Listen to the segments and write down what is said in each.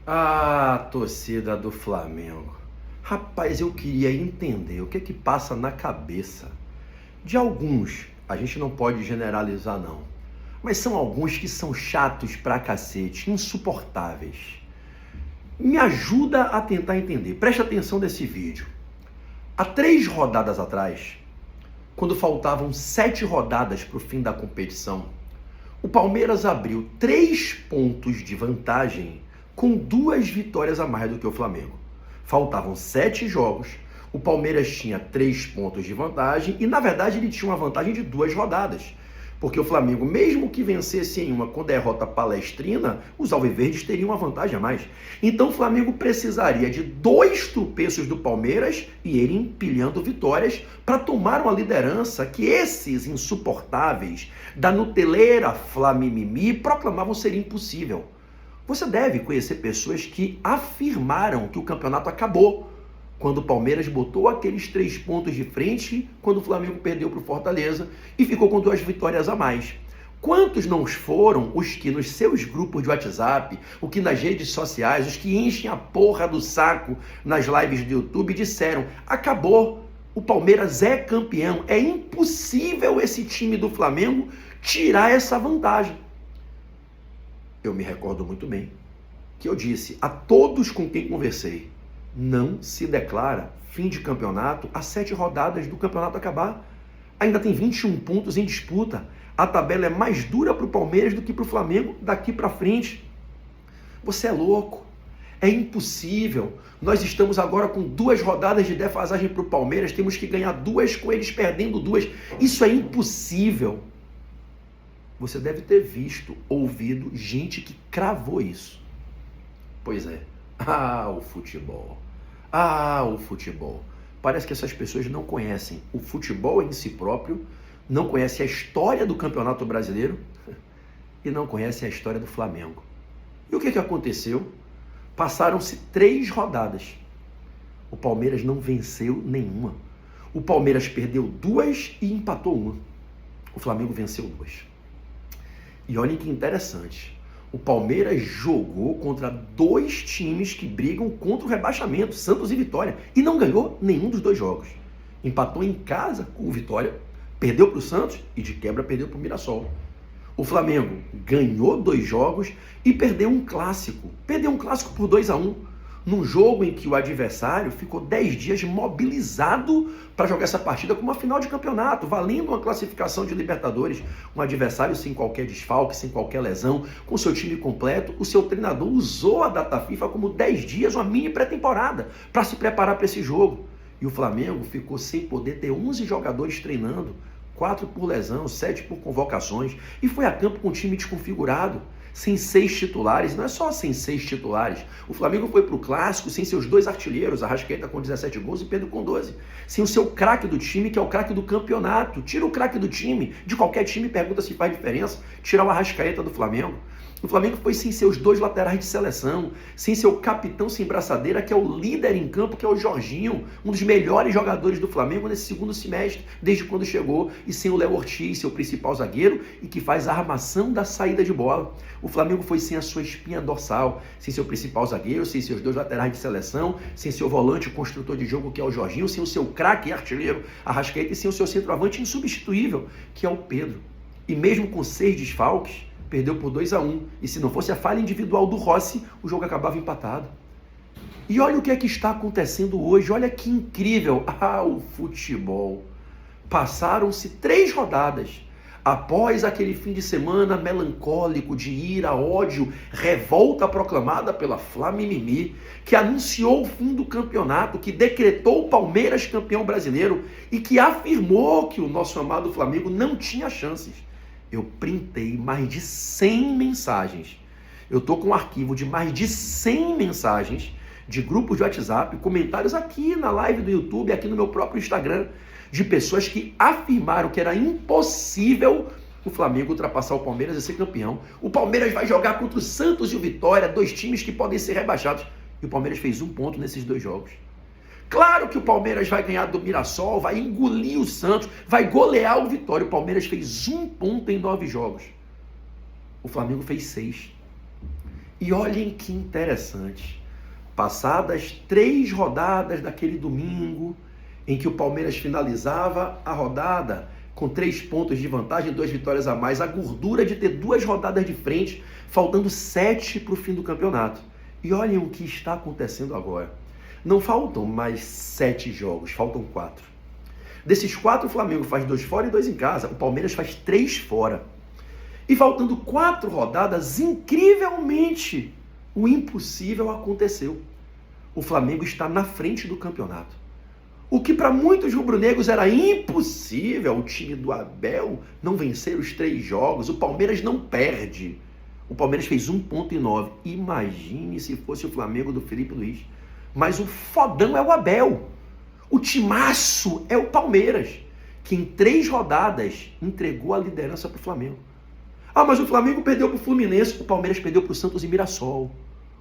Ah, torcida do Flamengo. Rapaz, eu queria entender o que é que passa na cabeça de alguns. A gente não pode generalizar, não. Mas são alguns que são chatos pra cacete, insuportáveis. Me ajuda a tentar entender. Preste atenção nesse vídeo. Há 3 rodadas atrás, quando faltavam 7 rodadas para o fim da competição, o Palmeiras abriu 3 pontos de vantagem com 2 vitórias a mais do que o Flamengo. Faltavam 7 jogos, o Palmeiras tinha 3 pontos de vantagem e, na verdade, ele tinha uma vantagem de 2 rodadas. Porque o Flamengo, mesmo que vencesse em uma com derrota palestrina, os alviverdes teriam uma vantagem a mais. Então o Flamengo precisaria de 2 tropeços do Palmeiras e ele empilhando vitórias para tomar uma liderança que esses insuportáveis da nuteleira Flamimimi proclamavam ser impossível. Você deve conhecer pessoas que afirmaram que o campeonato acabou quando o Palmeiras botou aqueles 3 pontos de frente, quando o Flamengo perdeu para o Fortaleza e ficou com 2 vitórias a mais. Quantos não foram os que nos seus grupos de WhatsApp, o que nas redes sociais, os que enchem a porra do saco nas lives do YouTube disseram: acabou, o Palmeiras é campeão, é impossível esse time do Flamengo tirar essa vantagem. Eu me recordo muito bem que eu disse a todos com quem conversei: não se declara fim de campeonato a 7 rodadas do campeonato acabar. Ainda tem 21 pontos em disputa. A tabela é mais dura para o Palmeiras do que para o Flamengo daqui para frente. Você é louco. É impossível. Nós estamos agora com 2 rodadas de defasagem para o Palmeiras. Temos que ganhar 2 com eles perdendo 2. Isso é impossível. Você deve ter visto, ouvido gente que cravou isso. Pois é. Ah, o futebol. Ah, o futebol. Parece que essas pessoas não conhecem o futebol em si próprio, não conhecem a história do Campeonato Brasileiro e não conhecem a história do Flamengo. E o que aconteceu? Passaram-se 3 rodadas. O Palmeiras não venceu nenhuma. O Palmeiras perdeu 2 e empatou 1. O Flamengo venceu 2. E olhem que interessante. O Palmeiras jogou contra 2 times que brigam contra o rebaixamento, Santos e Vitória, e não ganhou nenhum dos 2 jogos. Empatou em casa com o Vitória, perdeu para o Santos e de quebra perdeu para o Mirassol. O Flamengo ganhou 2 jogos e perdeu um clássico. Perdeu um clássico por 2-1, num jogo em que o adversário ficou 10 dias mobilizado para jogar essa partida como uma final de campeonato, valendo uma classificação de Libertadores. Um adversário sem qualquer desfalque, sem qualquer lesão, com seu time completo. O seu treinador usou a data FIFA como 10 dias, uma mini pré-temporada, para se preparar para esse jogo. E o Flamengo ficou sem poder ter 11 jogadores treinando, 4 por lesão, 7 por convocações, e foi a campo com o time desconfigurado, sem 6 titulares. Não é só sem 6 titulares. O Flamengo foi para o Clássico sem seus 2 artilheiros, Arrascaeta com 17 gols e Pedro com 12. Sem o seu craque do time, que é o craque do campeonato. Tira o craque do time, de qualquer time, pergunta se faz diferença. Tirar o Arrascaeta do Flamengo. O Flamengo foi sem seus 2 laterais de seleção, sem seu capitão sem braçadeira, que é o líder em campo, que é o Jorginho, um dos melhores jogadores do Flamengo nesse segundo semestre, desde quando chegou, e sem o Léo Ortiz, seu principal zagueiro, e que faz a armação da saída de bola. O Flamengo foi sem a sua espinha dorsal, sem seu principal zagueiro, sem seus 2 laterais de seleção, sem seu volante construtor de jogo, que é o Jorginho, sem o seu craque e artilheiro Arrascaeta, e sem o seu centroavante insubstituível, que é o Pedro. E mesmo com 6 desfalques, perdeu por 2-1. E se não fosse a falha individual do Rossi, o jogo acabava empatado. E olha o que é que está acontecendo hoje. Olha que incrível. Ah, o futebol. Passaram-se 3 rodadas. Após aquele fim de semana melancólico de ira, ódio, revolta proclamada pela Flamimimi, que anunciou o fim do campeonato, que decretou o Palmeiras campeão brasileiro e que afirmou que o nosso amado Flamengo não tinha chances. Eu printei mais de 100 mensagens. Eu tô com um arquivo de mais de 100 mensagens de grupos de WhatsApp, comentários aqui na live do YouTube, aqui no meu próprio Instagram, de pessoas que afirmaram que era impossível o Flamengo ultrapassar o Palmeiras e ser campeão. O Palmeiras vai jogar contra o Santos e o Vitória, 2 times que podem ser rebaixados. E o Palmeiras fez 1 ponto nesses 2 jogos. Claro que o Palmeiras vai ganhar do Mirassol, vai engolir o Santos, vai golear o Vitória. O Palmeiras fez 1 ponto em 9 jogos. O Flamengo fez 6. E olhem que interessante. Passadas 3 rodadas daquele domingo, em que o Palmeiras finalizava a rodada com 3 pontos de vantagem, 2 vitórias a mais, a gordura de ter 2 rodadas de frente, faltando 7 para o fim do campeonato. E olhem o que está acontecendo agora. Não faltam mais 7 jogos, faltam 4. Desses 4, o Flamengo faz 2 fora e 2 em casa. O Palmeiras faz 3 fora. E faltando 4 rodadas, incrivelmente, o impossível aconteceu. O Flamengo está na frente do campeonato. O que para muitos rubro-negros era impossível, o time do Abel não vencer os 3 jogos, o Palmeiras não perde. O Palmeiras fez 1 ponto em 9. Imagine se fosse o Flamengo do Felipe Luiz. Mas o fodão é o Abel. O timaço é o Palmeiras, que em 3 rodadas entregou a liderança para o Flamengo. Ah, mas o Flamengo perdeu para o Fluminense, o Palmeiras perdeu para o Santos e Mirassol.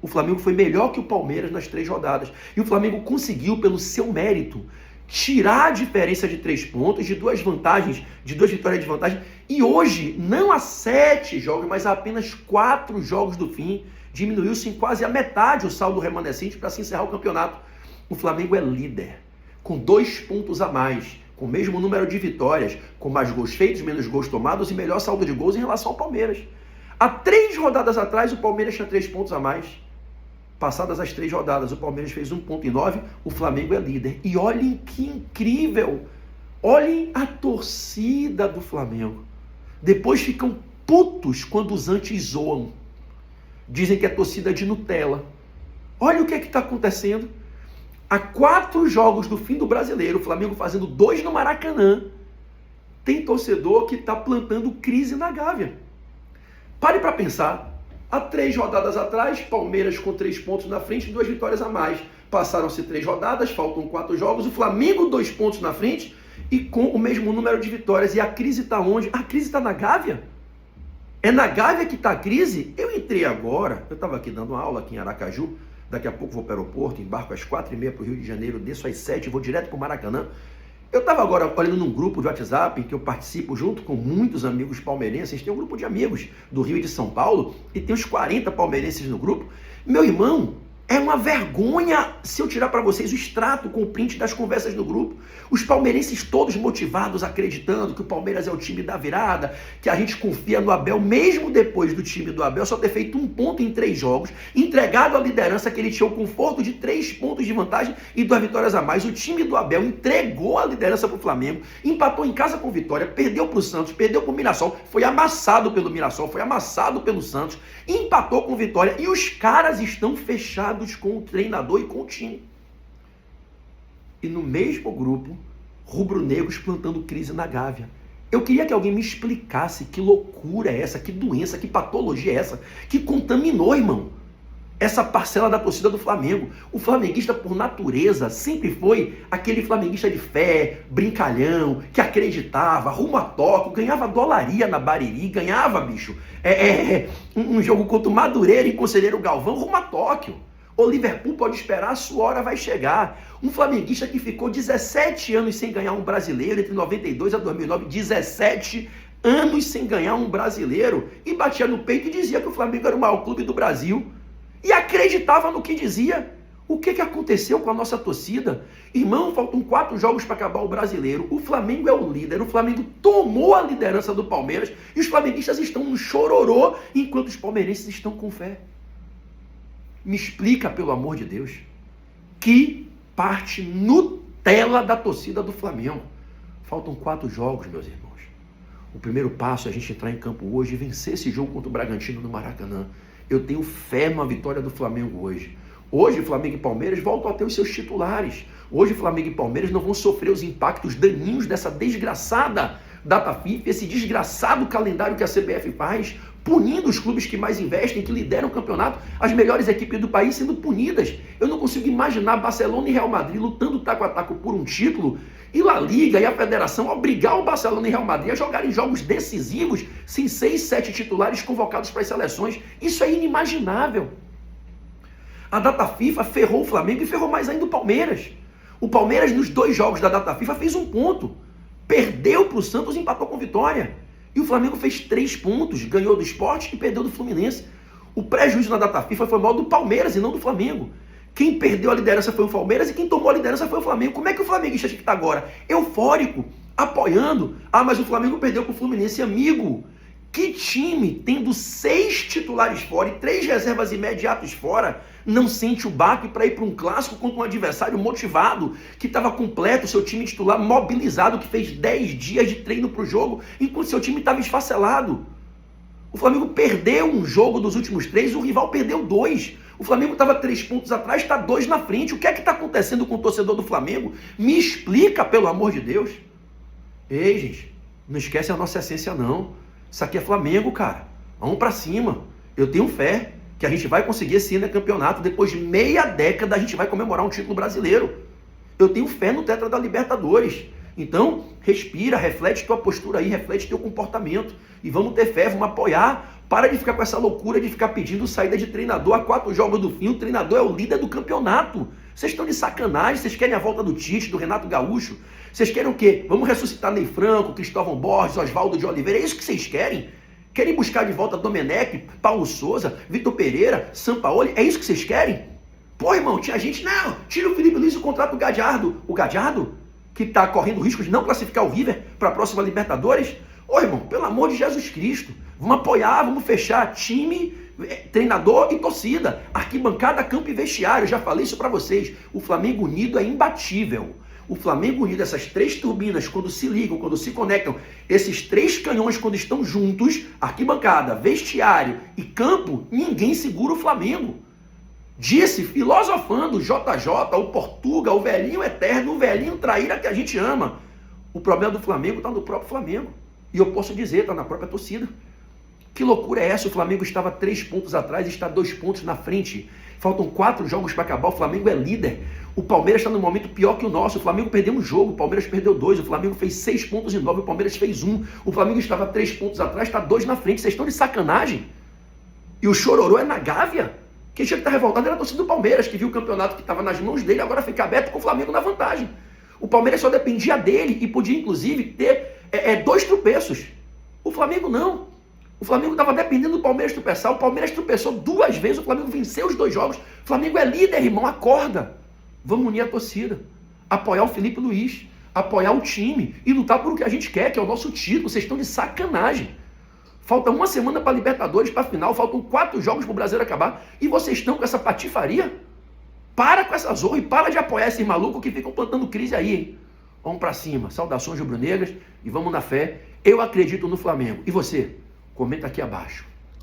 O Flamengo foi melhor que o Palmeiras nas 3 rodadas. E o Flamengo conseguiu, pelo seu mérito, tirar a diferença de 3 pontos, de 2 vantagens, de 2 vitórias de vantagem. E hoje, não há 7 jogos, mas há apenas 4 jogos do fim. Diminuiu-se em quase a metade o saldo remanescente para se encerrar o campeonato. O Flamengo é líder, com 2 pontos a mais, com o mesmo número de vitórias, com mais gols feitos, menos gols tomados e melhor saldo de gols em relação ao Palmeiras. Há 3 rodadas atrás, o Palmeiras tinha 3 pontos a mais. Passadas as 3 rodadas, o Palmeiras fez 1 ponto em 9, o Flamengo é líder. E olhem que incrível! Olhem a torcida do Flamengo. Depois ficam putos quando os antes zoam. Dizem que é torcida de Nutella. Olha o que está acontecendo. Há 4 jogos do fim do Brasileiro, o Flamengo fazendo 2 no Maracanã. Tem torcedor que está plantando crise na Gávea. Pare para pensar. Há 3 rodadas atrás, Palmeiras com 3 pontos na frente e 2 vitórias a mais. Passaram-se 3 rodadas, faltam 4 jogos. O Flamengo 2 pontos na frente e com o mesmo número de vitórias. E a crise está onde? A crise está na Gávea. É na Gávea que está a crise? Eu entrei agora, eu estava aqui dando uma aula aqui em Aracaju. Daqui a pouco vou para o aeroporto, embarco às 4h30 para o Rio de Janeiro, desço às 7 e vou direto para o Maracanã. Eu estava agora olhando num grupo de WhatsApp em que eu participo junto com muitos amigos palmeirenses. Tem um grupo de amigos do Rio e de São Paulo e tem uns 40 palmeirenses no grupo. Meu irmão, é uma vergonha se eu tirar para vocês o extrato com o print das conversas do grupo. Os palmeirenses todos motivados, acreditando que o Palmeiras é o time da virada, que a gente confia no Abel, mesmo depois do time do Abel só ter feito 1 ponto em 3 jogos, entregado a liderança, que ele tinha o conforto de 3 pontos de vantagem e 2 vitórias a mais. O time do Abel entregou a liderança para o Flamengo, empatou em casa com vitória, perdeu para o Santos, perdeu para o Mirassol, foi amassado pelo Mirassol, foi amassado pelo Santos, empatou com vitória e os caras estão fechados com o treinador e com o time. E no mesmo grupo, rubro-negros plantando crise na Gávea. Eu queria que alguém me explicasse que loucura é essa, que doença, que patologia é essa, que contaminou, irmão, essa parcela da torcida do Flamengo. O flamenguista, por natureza, sempre foi aquele flamenguista de fé, brincalhão, que acreditava, rumo a Tóquio, ganhava dolaria na Bariri, ganhava, bicho, um jogo contra o Madureira e Conselheiro Galvão, rumo a Tóquio. O Liverpool pode esperar, a sua hora vai chegar. Um flamenguista que ficou 17 anos sem ganhar um brasileiro, entre 92 a 2009, 17 anos sem ganhar um brasileiro, e batia no peito e dizia que o Flamengo era o maior clube do Brasil, e acreditava no que dizia. O que aconteceu com a nossa torcida? Irmão, faltam 4 jogos para acabar o brasileiro, o Flamengo é o líder, o Flamengo tomou a liderança do Palmeiras, e os flamenguistas estão no chororô, enquanto os palmeirenses estão com fé. Me explica, pelo amor de Deus, que parte Nutella da torcida do Flamengo. Faltam 4 jogos, meus irmãos. O primeiro passo é a gente entrar em campo hoje e vencer esse jogo contra o Bragantino no Maracanã. Eu tenho fé numa vitória do Flamengo hoje. Hoje, Flamengo e Palmeiras voltam a ter os seus titulares. Hoje, Flamengo e Palmeiras não vão sofrer os impactos daninhos dessa desgraçada data FIFA, esse desgraçado calendário que a CBF faz, punindo os clubes que mais investem, que lideram o campeonato, as melhores equipes do país sendo punidas. Eu não consigo imaginar Barcelona e Real Madrid lutando taco a taco por um título, e La Liga e a Federação obrigar o Barcelona e Real Madrid a jogarem jogos decisivos sem 6, 7 titulares convocados para as seleções. Isso é inimaginável. A data FIFA ferrou o Flamengo e ferrou mais ainda o Palmeiras. O Palmeiras, nos 2 jogos da data FIFA, fez 1 ponto. Perdeu para o Santos e empatou com vitória. E o Flamengo fez 3 pontos, ganhou do Sport e perdeu do Fluminense. O prejuízo na data FIFA foi maior do Palmeiras e não do Flamengo. Quem perdeu a liderança foi o Palmeiras e quem tomou a liderança foi o Flamengo. Como é que o flamenguista tinha que estar agora? Eufórico, apoiando. Ah, mas o Flamengo perdeu para o Fluminense. Amigo, que time, tendo 6 titulares fora e 3 reservas imediatos fora, não sente o baque para ir para um clássico contra um adversário motivado, que estava completo, seu time titular mobilizado, que fez 10 dias de treino para o jogo, enquanto seu time estava esfacelado? O Flamengo perdeu um jogo dos últimos 3, o rival perdeu 2. O Flamengo estava 3 pontos atrás, está 2 na frente. O que é que está acontecendo com o torcedor do Flamengo? Me explica, pelo amor de Deus. Ei, gente, não esquece a nossa essência, não. Isso aqui é Flamengo, cara. Vamos para cima. Eu tenho fé que a gente vai conseguir esse campeonato. Depois de meia década, a gente vai comemorar um título brasileiro. Eu tenho fé no Tetra da Libertadores. Então, respira, reflete tua postura aí, reflete teu comportamento. E vamos ter fé, vamos apoiar. Para de ficar com essa loucura de ficar pedindo saída de treinador a 4 jogos do fim. O treinador é o líder do campeonato. Vocês estão de sacanagem, vocês querem a volta do Tite, do Renato Gaúcho. Vocês querem o quê? Vamos ressuscitar Ney Franco, Cristóvão Borges, Oswaldo de Oliveira. É isso que vocês querem? Querem buscar de volta Domenech, Paulo Souza, Vitor Pereira, Sampaoli? É isso que vocês querem? Pô, irmão, tinha gente... Não, tira o Felipe Luiz e contrata o Gadiardo. O Gadiardo, que está correndo risco de não classificar o River para a próxima Libertadores. Ô, irmão, pelo amor de Jesus Cristo, vamos apoiar, vamos fechar time, treinador e torcida, arquibancada, campo e vestiário. Já falei isso para vocês. O Flamengo unido é imbatível. O Flamengo unido, essas 3 turbinas, quando se ligam, quando se conectam, esses 3 canhões, quando estão juntos, arquibancada, vestiário e campo, ninguém segura o Flamengo. Disse, filosofando, JJ, o Portuga, o velhinho eterno, o velhinho traíra que a gente ama. O problema do Flamengo está no próprio Flamengo. E eu posso dizer, está na própria torcida. Que loucura é essa? O Flamengo estava 3 pontos atrás e está 2 pontos na frente. Faltam 4 jogos para acabar, o Flamengo é líder. O Palmeiras está num momento pior que o nosso. O Flamengo perdeu um jogo, o Palmeiras perdeu 2. O Flamengo fez 6 pontos e 9, o Palmeiras fez 1. O Flamengo estava 3 pontos atrás, está 2 na frente. Vocês estão de sacanagem? E o chororô é na Gávea? Quem tinha que estar revoltado era a torcida do Palmeiras, que viu o campeonato que estava nas mãos dele, agora fica aberto com o Flamengo na vantagem. O Palmeiras só dependia dele e podia, inclusive, ter 2 tropeços. O Flamengo não. O Flamengo estava dependendo do Palmeiras tropeçar. O Palmeiras tropeçou 2 vezes, o Flamengo venceu os 2 jogos. O Flamengo é líder, irmão, acorda. Vamos unir a torcida, apoiar o Felipe Luiz, apoiar o time e lutar por o que a gente quer, que é o nosso título. Vocês estão de sacanagem. Falta 1 semana para a Libertadores, para a final, faltam 4 jogos para o Brasileiro acabar e vocês estão com essa patifaria? Para com essa zorra e para de apoiar esses malucos que ficam plantando crise aí, hein? Vamos para cima. Saudações rubro-negras e vamos na fé. Eu acredito no Flamengo. E você? Comenta aqui abaixo.